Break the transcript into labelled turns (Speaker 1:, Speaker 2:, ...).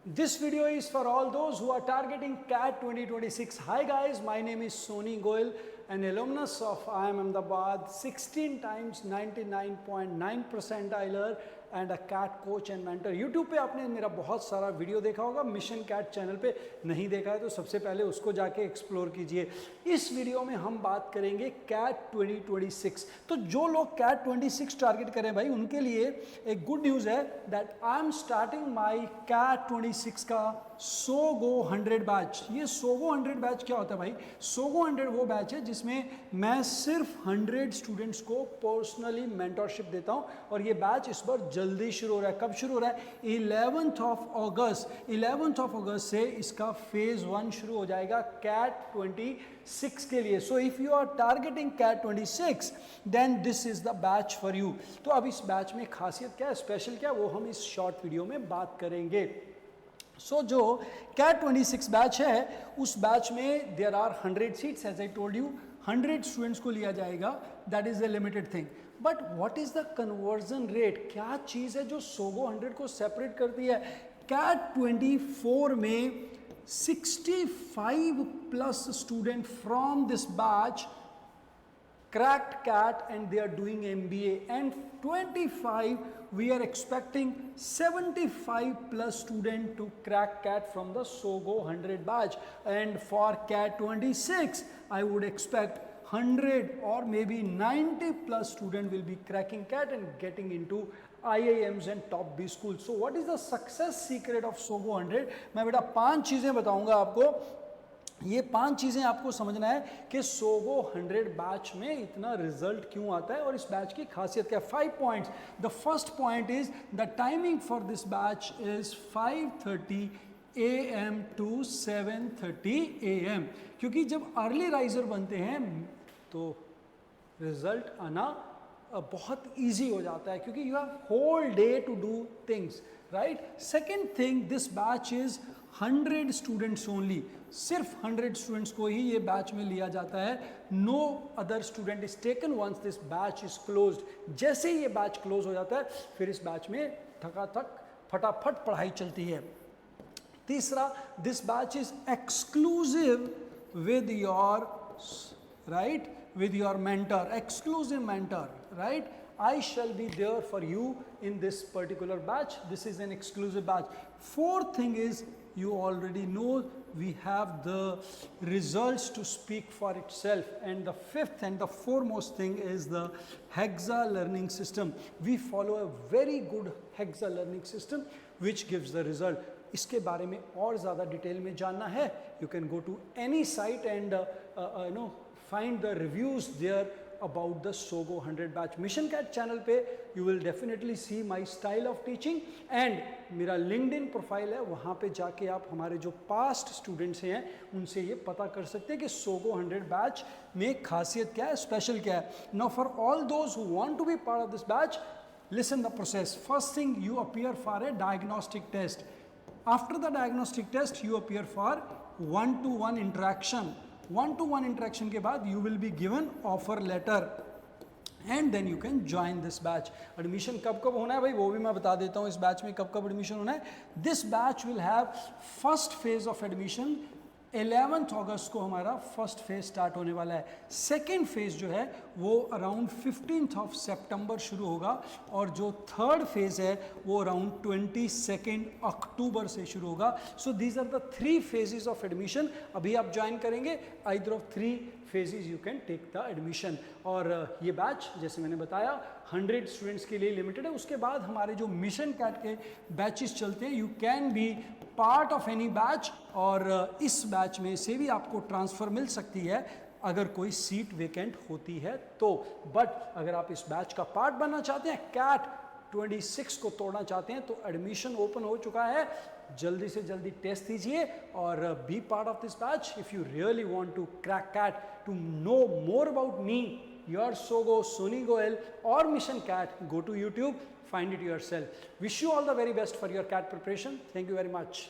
Speaker 1: This video is for all those who are targeting CAT 2026. Hi guys, my name is Soni Goyal, an alumnus of IIM Ahmedabad, 16 times 99.9 percentiler and a CAT coach and mentor. YouTube पे आपने मेरा बहुत सारा video देखा होगा, mission cat channel पे नहीं देखा है तो सबसे पहले उसको जाके एक्सप्लोर कीजिए। इस वीडियो में हम बात करेंगे कैट 2026। तो जो लोग कैट 26 टारगेट करें भाई, उनके लिए एक गुड न्यूज़ है that I am starting my CAT 26 का सोगो 100 बैच। ये सोगो 100 बैच क्या होता है भाई? सोगो 100 वो बैच है जिसमें मैं सिर्फ 100 स्टूडेंट्स को पर्सनली मेंटरशिप देता हूं और ये बैच इस बार जल्दी शुरू हो रहा है। कब शुरू हो रहा है? 11th ऑफ अगस्त से इसका फेज 1 शुरू हो जाएगा कैट 26 के लिए। So if you are targeting CAT 26 then this is the batch for you. तो अब इस बैच में खासियत क्या है, स्पेशल क्या है, वो हम इस शॉर्ट वीडियो में बात करेंगे। सो जो कैट 26 बैच है उस बैच में there are 100 seats, as I told you 100 students को लिया जाएगा, that is a limited thing. But what is the conversion rate? क्या चीज़ है जो सोगो 100 को सेपरेट करती है? कैट 24 में 65 plus student from this batch cracked CAT and they are doing MBA, and 25 we are expecting 75 plus student to crack CAT from the SOGO 100 batch, and for CAT 26 I would expect 100 or maybe 90 plus student will be cracking CAT and getting into IIMs and top B schools. So what is the success secret of SOGO 100? मैं बेटा 5 चीज़ें बताऊंगा आपको। ये 5 चीज़ें आपको समझना है कि सोगो 100 बैच में इतना रिजल्ट क्यों आता है और इस बैच की खासियत क्या है। 5 points. The first point is the timing for this batch is 5:30 AM to 7:30 AM, क्योंकि जब अर्ली राइजर बनते हैं तो रिजल्ट आना बहुत ईजी हो जाता है क्योंकि you have whole day to do things, right. Second thing, this batch is 100 students only. सिर्फ 100 स्टूडेंट्स को ही ये बैच में लिया जाता है। No other student is taken once this batch is closed. जैसे ही ये बैच क्लोज हो जाता है फिर इस बैच में थकाथक फटाफट पढ़ाई चलती है। तीसरा, this batch is exclusive with your with your mentor, exclusive mentor, right? I shall be there for you in this particular batch. This is an exclusive batch. Fourth thing is, you already know we have the results to speak for itself. And the fifth and the foremost thing is the Hexa learning system. We follow a very good Hexa learning system which gives the result. इसके बारे में और ज़्यादा detail में जानना है, you can go to any site and find the reviews there about the SOGO 100 batch. Mission Cat channel पे you will definitely see my style of teaching and मेरा LinkedIn प्रोफाइल है, वहाँ पे जाके आप हमारे जो past students हैं उनसे ये पता कर सकते हैं कि SOGO 100 batch में खासियत क्या है, स्पेशल क्या है। Now for all those who want to be part of this batch, listen the process. First thing, you appear for a diagnostic test. After the diagnostic test you appear for one-to-one interaction. one-to-one interaction के बाद you will be given offer letter and then you can join this batch. Admission कब कब होना है भाई, वो भी मैं बता देता हूँ। इस बैच में कब कब एडमिशन होना है। This batch will have first phase of admission 11th अगस्त को हमारा फर्स्ट फेज स्टार्ट होने वाला है। सेकेंड फेज जो है वो अराउंड 15th ऑफ सितंबर शुरू होगा और जो थर्ड फेज है वो अराउंड 22 अक्टूबर से शुरू होगा। So these are the 3 phases of admission. अभी आप ज्वाइन करेंगे, either of 3 phases you can take the admission. और ये बैच जैसे मैंने बताया 100 स्टूडेंट्स के लिए लिमिटेड है। उसके बाद हमारे जो मिशन कैट के बैचेस चलते हैं, you can be part of any batch और इस बैच में से भी आपको ट्रांसफ़र मिल सकती है अगर कोई सीट वेकेंट होती है तो। बट अगर आप इस बैच का पार्ट बनना चाहते हैं, कैट 26 को तोड़ना चाहते हैं, तो एडमिशन ओपन हो चुका है। जल्दी से जल्दी टेस्ट दीजिए और be part of this batch if you really want to crack CAT. To know more about me, your Sogo, Soni Goyal और mission CAT, go to YouTube, find it yourself. Wish you all the very best for your CAT preparation. Thank you very much.